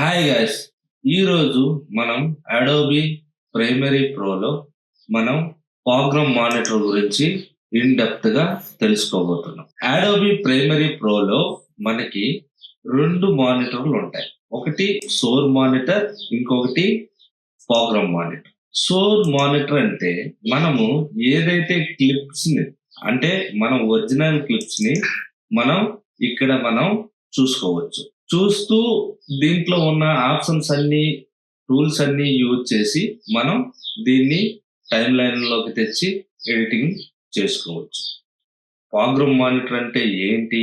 Hi guys, ఈరోజు మనం Adobe primary ప్రోలో మనం ప్రోగ్రామ్ మానిటర్ గురించి ఇన్ డెప్త్ గా తెలుసుకోబోతున్నాం. అడోబీ ప్రైమరీ ప్రోలో మనకి రెండు మానిటర్లు ఉంటాయి. ఒకటి సోర్ మానిటర్, ఇంకొకటి ప్రోగ్రామ్ మానిటర్. సోర్ మానిటర్ అంటే మనము ఏదైతే క్లిప్స్ ని అంటే మన ఒరిజినల్ క్లిప్స్ ని మనం చూసుకోవచ్చు. చూస్తూ దీంట్లో ఉన్న ఆప్షన్స్ అన్ని, టూల్స్ అన్ని యూజ్ చేసి మనం దీన్ని టైమ్ లైన్ లోకి తెచ్చి ఎడిటింగ్ చేసుకోవచ్చు. ప్రోగ్రామ్ మానిటర్ అంటే ఏంటి,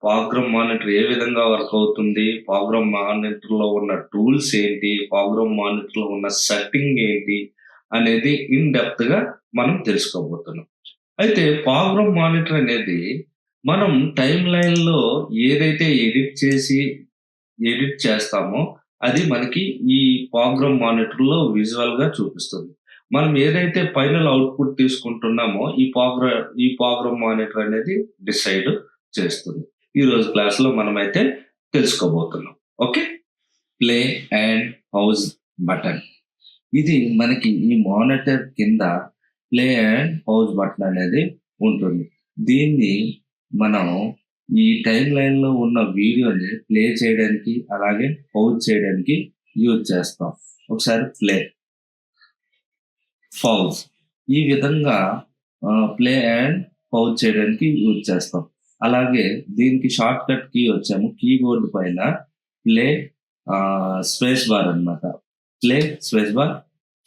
ప్రోగ్రామ్ మానిటర్ ఏ విధంగా వర్క్ అవుతుంది, ప్రోగ్రామ్ మానిటర్ లో ఉన్న టూల్స్ ఏంటి, ప్రోగ్రామ్ మానిటర్ లో ఉన్న సెట్టింగ్ ఏంటి అనేది ఇన్ డెప్త్ గా మనం తెలుసుకోబోతున్నాం. అయితే ప్రోగ్రామ్ మానిటర్ అనేది మనం టైమ్ లైన్ లో ఏదైతే ఎడిట్ చేస్తామో అది మనకి ఈ ప్రోగ్రామ్ మానిటర్ లో విజువల్ గా చూపిస్తుంది. మనం ఏదైతే ఫైనల్ అవుట్పుట్ తీసుకుంటున్నామో ఈ ప్రోగ్రామ్ మానిటర్ అనేది డిసైడ్ చేస్తుంది. ఈ రోజు క్లాస్ లో మనమైతే తెలుసుకోబోతున్నాం. Okay, play and pause button. ఇది మనకి ఈ మానిటర్ కింద ప్లే అండ్ పౌజ్ బటన్ అనేది ఉంటుంది. దీన్ని మనం ఈ టైం లైన్ లో ఉన్న వీడియోని ప్లే చేయడానికి అలాగే పౌజ్ చేయడానికి యూజ్ చేస్తాం. ఒకసారి ప్లే, పౌజ్, ఈ విధంగా ప్లే అండ్ పౌజ్ చేయడానికి యూజ్ చేస్తాం. అలాగే దీనికి షార్ట్ కట్ కీ వచ్చాము, కీబోర్డ్ పైన ప్లే స్పేస్ బార్ అన్నమాట. Play space bar,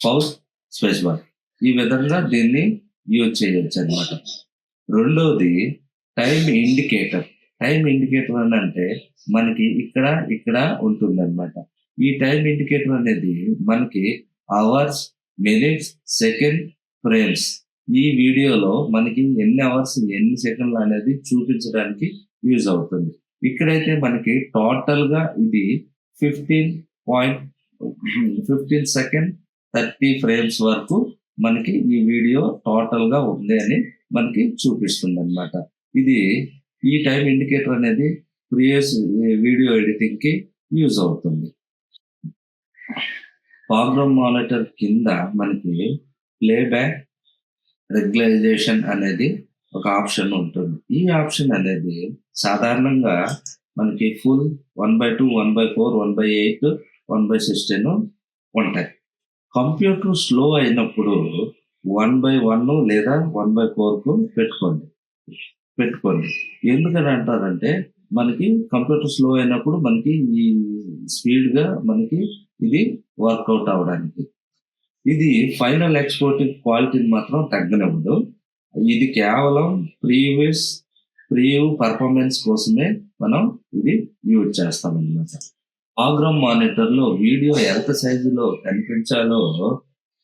pause space bar, ఈ విధంగా దీన్ని యూజ్ చేయొచ్చు అన్నమాట. రెండోది టైం ఇండికేటర్. టైం ఇండికేటర్ అని అంటే మనకి ఇక్కడ ఉంటుంది అనమాట. ఈ టైం ఇండికేటర్ అనేది మనకి అవర్స్, మినిట్స్, సెకండ్, ఫ్రేమ్స్, ఈ వీడియోలో మనకి ఎన్ని అవర్స్ ఎన్ని సెకండ్లు అనేది చూపించడానికి యూజ్ అవుతుంది. ఇక్కడైతే మనకి టోటల్ గా ఇది 15 సెకండ్ 30 ఫ్రేమ్స్ వరకు మనకి ఈ వీడియో టోటల్ గా ఉంది అని మనకి చూపిస్తుంది అనమాట. ఇది ఈ టైం ఇండికేటర్ అనేది ప్రీవియస్ వీడియో ఎడిటింగ్ కి యూజ్ అవుతుంది. ప్రోగ్రామ్ మానిటర్ కింద మనకి ప్లేబ్యాక్ రెగ్యులరైజేషన్ అనేది ఒక ఆప్షన్ ఉంటుంది. ఈ ఆప్షన్ అనేది సాధారణంగా మనకి ఫుల్ 1/2, 1/4, 1/8, 1/16 ఉంటాయి. కంప్యూటర్ స్లో అయినప్పుడు 1/1 లేదా 1/4 కు పెట్టుకోండి. ఎందుకని అంటారంటే మనకి కంప్యూటర్ స్లో అయినప్పుడు మనకి ఈ స్పీడ్ గా మనకి ఇది వర్కౌట్ అవడానికి. ఇది ఫైనల్ ఎక్స్పోర్టింగ్ క్వాలిటీని మాత్రం తగ్గనివ్వదు. ఇది కేవలం ప్రివ్యూ పర్ఫార్మెన్స్ కోసమే మనం ఇది యూజ్ చేస్తాం అన్నమాట. ప్రోగ్రామ్ మానిటర్ లో వీడియో ఎంత సైజులో కనిపించాలో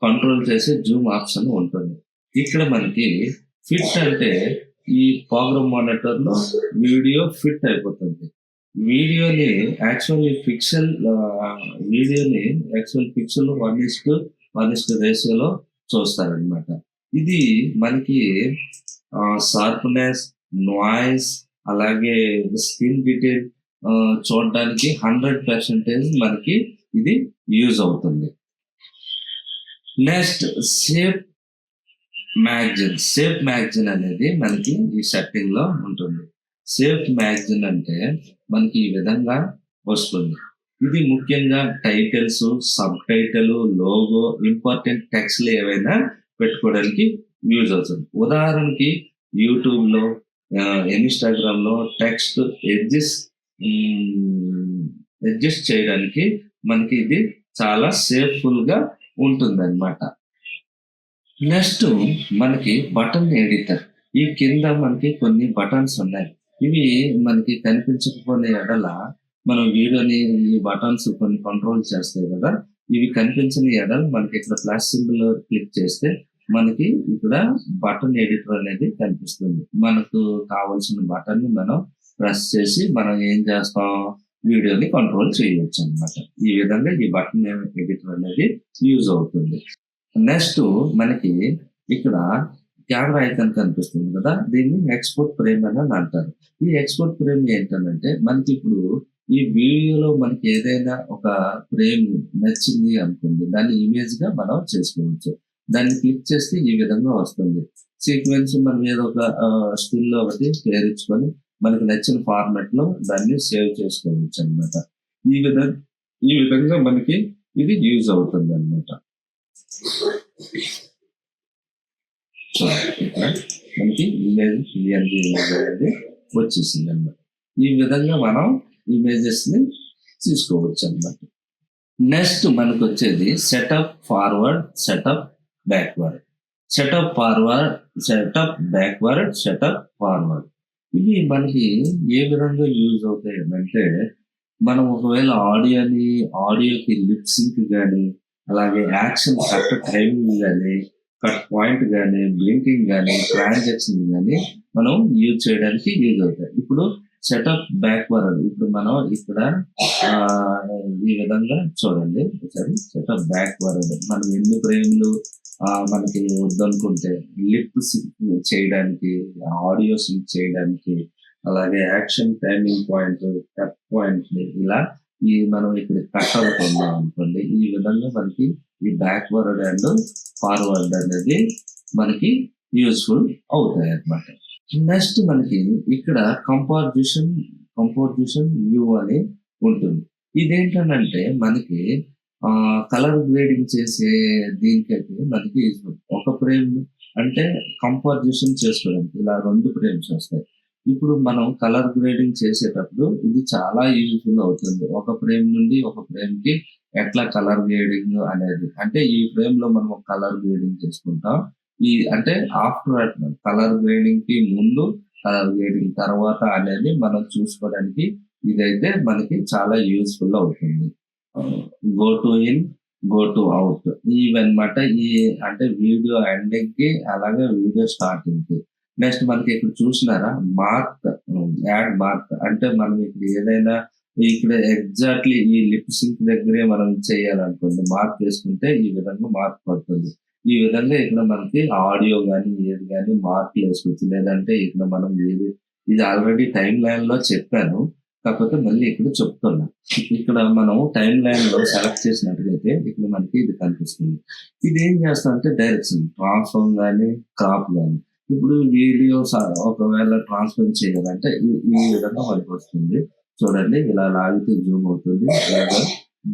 కంట్రోల్ చేసే జూమ్ ఆప్షన్ ఉంటుంది. ఇక్కడ మనకి ఫిట్ అంటే ఈ ప్రోగ్రామ్ మానిటర్ లో వీడియో ఫిట్ అయిపోతుంది. వీడియోని యాక్చువల్ పిక్సెల్ 1:1 రేషియోలో చూస్తారనమాట. ఇది మనకి షార్ప్నెస్, నాయిస్, అలాగే స్క్రీన్ డీటెయిల్ చూడడానికి 100% మనకి ఇది యూజ్ అవుతుంది. నెక్స్ట్ షేప్ మ్యాగజైన్ అనేది మనకి ఈ సెట్టింగ్ లో ఉంటుంది. షేప్ మ్యాగజైన్ అంటే మనకి ఈ విధంగా వస్తుంది. ఇది ముఖ్యంగా titles, subtitle, logo, important టెక్స్ట్లు ఏవైనా పెట్టుకోవడానికి యూజ్ అవుతుంది. ఉదాహరణకి యూట్యూబ్ లో, ఇన్స్టాగ్రామ్ లో టెక్స్ట్ అడ్జస్ట్ చేయడానికి మనకి ఇది చాలా సేఫ్ఫుల్ గా ఉంటుంది అన్నమాట. నెక్స్ట్ మనకి బటన్ ఎడిటర్. ఈ కింద మనకి కొన్ని బటన్స్ ఉన్నాయి. ఇవి మనకి కనిపించకపోయిన ఎడల మనం వీడియోని ఈ బటన్స్ కొన్ని కంట్రోల్ చేస్తాయి కదా. ఇవి కనిపించని ఎడల మనకి ఇక్కడ ప్లస్ సింబల్ క్లిక్ చేస్తే మనకి ఇక్కడ బటన్ ఎడిటర్ అనేది కనిపిస్తుంది. మనకు కావాల్సిన బటన్ ని మనం ప్రెస్ చేసి మనం ఏం చేస్తాం, వీడియోని కంట్రోల్ చేయవచ్చు అన్నమాట. ఈ విధంగా ఈ బటన్ ఎడిటర్ అనేది యూజ్ అవుతుంది. నెక్స్ట్ మనకి ఇక్కడ కెమెరా ఐకాన్ కనిపిస్తుంది కదా, దీన్ని ఎక్స్పోర్ట్ ఫ్రేమ్ అని అంటారు. ఈ ఎక్స్పోర్ట్ ఫ్రేమ్ ఏంటంటే మనకి ఇప్పుడు ఈ వీడియోలో మనకి ఏదైనా ఒక ఫ్రేమ్ నచ్చింది అనుకోండి, దాన్ని ఇమేజ్‌గా మనం చేసుకోవచ్చు. దాన్ని క్లిక్ చేస్తే ఈ విధంగా వస్తుంది. సీక్వెన్స్ మనం ఏదో ఒక స్టిల్ ఒకటి పేరిచ్చుకొని మనకు నచ్చిన ఫార్మాట్‌లో దాన్ని సేవ్ చేసుకోవచ్చనమాట. ఈ విధం ఈ విధంగా మనకి ఇది యూజ్ అవుతుందనమాట. సో, ఇక్కడ మనకి ఇమేజ్ పీఎన్‌జీ ఇమేజ్ అనేది వచ్చేసిందనమాట. ఈ విధంగా మనం ఇమేజెస్‌ని తీసుకోవచ్చనమాట. నెక్స్ట్ మనకొచ్చేది setup forward, setup backward. Setup forward, setup backward, setup forward. ఇవి మనకి ఏ విధంగా యూజ్ అవుతాయనంటే, మనం ఒకవేళ ఆడియోకి లిప్ సింక్ గాని, అలాగే యాక్షన్ కట్ టైమింగ్ గాని, కట్ పాయింట్ గాని, బ్లింకింగ్ గాని, ట్రాన్సాక్షన్ గాని మనం యూజ్ చేయడానికి యూజ్ అవుతాయి. ఇప్పుడు సెటప్ బ్యాక్వర్డ్, ఇప్పుడు మనం ఇక్కడ ఈ విధంగా చూడండి ఒకసారి. సెటప్ బ్యాక్వర్డ్ మనం ఎన్ని ఫ్రేమ్‌లు మనకి వద్దనుకుంటే లిప్ సింక్ చేయడానికి, ఆడియో సింక్ చేయడానికి, అలాగే action timing point, cut point ఇలా మనం ఇక్కడ కట్ అవుతున్నాం అనుకోండి. ఈ విధంగా మనకి ఈ బ్యాక్వర్డ్ అండ్ ఫార్వర్డ్ అనేది మనకి యూజ్‌ఫుల్ అవుతాయన్నమాట. నెక్స్ట్ మనకి ఇక్కడ కంపోజిషన్ వ్యూ అని ఉంటుంది. ఇదేంటనంటే మనకి కలర్ గ్రేడింగ్ చేసే దీనికైతే మనకి ఒక ఫ్రేమ్ అంటే కంపోజిషన్ చేసుకోవడానికి ఇలా 2 ఫ్రేమ్స్ వస్తాయి. ఇప్పుడు మనం కలర్ గ్రేడింగ్ చేసేటప్పుడు ఇది చాలా యూజ్‌ఫుల్ అవుతుంది. ఒక ఫ్రేమ్ నుండి ఒక ఫ్రేమ్‌కి ఎట్లా కలర్ గ్రేడింగ్ అనేది. అంటే ఈ ఫ్రేమ్‌లో మనం కలర్ గ్రేడింగ్ చేసుకుంటాం. అంటే ఆఫ్టర్ కలర్ గ్రేడింగ్‌కి ముందు, కలర్ గ్రేడింగ్ తర్వాత అనేది మనం చూసుకోవడానికి ఇదైతే మనకి చాలా యూజ్‌ఫుల్ అవుతుంది. Go to in, go to out ఇవన్నమాట. అంటే వీడియో ఎండింగ్‌కి అలాగే వీడియో స్టార్టింగ్‌కి. నెక్స్ట్ మనకి ఇక్కడ చూసినారా మార్క్, యాడ్ మార్క్ అంటే మనం ఇక్కడ ఏదైనా ఇక్కడ ఎగ్జాక్ట్‌లీ ఈ లిప్ సింక్ దగ్గరే మనం చేయాలనుకోండి, మార్క్ చేసుకుంటే ఈ విధంగా మార్క్ పడుతుంది. ఈ విధంగా ఇక్కడ మనకి ఆడియో గాని, ఏది గాని మార్కులేసుకోవచ్చు. లేదంటే ఇక్కడ మనం ఇది ఆల్రెడీ టైమ్ లైన్‌లో చెప్పాను. కాకపోతే మళ్ళీ ఇక్కడ చెప్తున్నా. ఇక్కడ మనం టైమ్ లైన్‌లో సెలెక్ట్ చేసినట్టుగైతే ఇక్కడ మనకి ఇది కనిపిస్తుంది. ఇదేం చేస్తామంటే డైరెక్షన్ ట్రాన్స్‌ఫార్మ్ గాని, క్రాప్ గాని. ఇప్పుడు వీడియో ఒకవేళ ట్రాన్స్‌ఫార్మ్ చేయాలంటే ఈ విధంగా మనకొస్తుంది. చూడండి ఇలా లాగితే జూమ్ అవుతుంది. ఇలాగా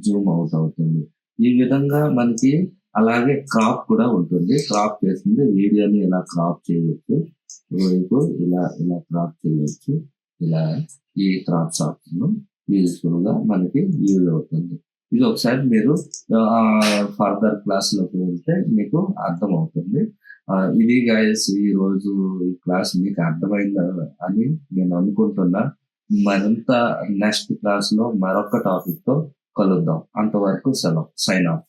జూమ్ అవుట్ అవుతుంది. ఈ విధంగా మనకి అలాగే క్రాప్ కూడా ఉంటుంది. క్రాప్ చేసింది వీడియోని ఇలా క్రాప్ చేయొచ్చు. ఇటువైపు ఇలా క్రాప్ చేయొచ్చు. ఇలా ఈ క్రాప్స్ ఆప్షన్ యూజ్‌ఫుల్‌గా మనకి యూజ్ అవుతుంది. ఇది ఒకసారి మీరు ఫర్దర్ క్లాస్‌లోకి వెళ్తే మీకు అర్థమవుతుంది. ఇది గైస్ ఈరోజు ఈ క్లాస్ మీకు అర్థమైందా అని నేను అనుకుంటున్నా. మరింత నెక్స్ట్ క్లాస్‌లో మరొక టాపిక్‌తో కలుద్దాం. అంతవరకు సెలవు. Sign of.